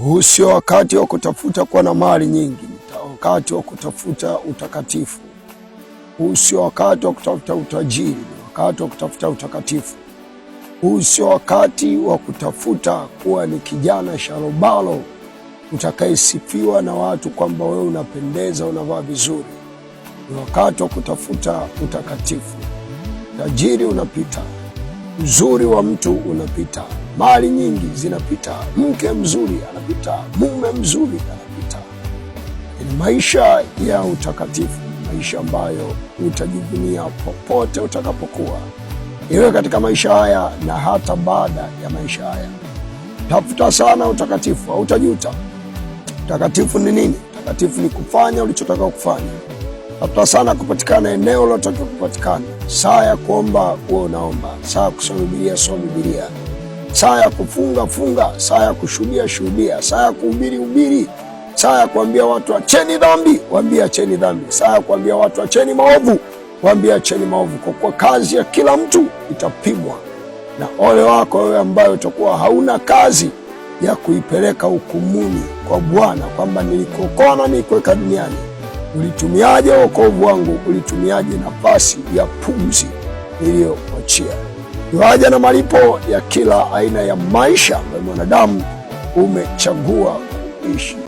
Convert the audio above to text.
Huu sio wakati wa kutafuta kuwa na mali nyingi, ni wakati wa kutafuta utakatifu. Huu sio wakati wa kutafuta utajiri, ni wakati wa kutafuta utakatifu. Huu sio wakati wa kutafuta kuwa ni kijana sharobalo utakayesifiwa na watu kwamba wewe unapendeza, unavaa vizuri. Ni wakati wa kutafuta utakatifu. Tajiri unapita, uzuri wa mtu unapita, mali nyingi zinapita, mke mzuri anapita, mume mzuri anapita. Ni maisha ya utakatifu, maisha ambayo utajivunia popote utakapokuwa, iwe katika maisha haya na hata baada ya maisha haya. Tafuta sana utakatifu, hautajuta. Utakatifu ni nini? Utakatifu ni kufanya ulichotaka kufanya. Tafuta sana kupatikana eneo ulilotakiwa kupatikana. Saa ya kuomba uwe unaomba, saa ya kusoma Biblia soma Biblia, saa ya kufunga funga, saa ya kushuhudia shuhudia, saa ya kuhubiri hubiri, saa ya kuambia watu acheni dhambi, waambie acheni dhambi, saa ya kuambia watu acheni maovu, waambie acheni maovu. Kwa kuwa kazi ya kila mtu itapimwa, na ole wako wewe ambaye utakuwa hauna kazi ya kuipeleka hukumuni kwa Bwana, kwamba nilikuokoa na nikuweka duniani. Ulitumiaje wokovu wangu? Ulitumiaje nafasi ya pumzi niliyokuachia? Yuaja na malipo ya kila aina ya maisha ambayo mwanadamu umechagua kuishi.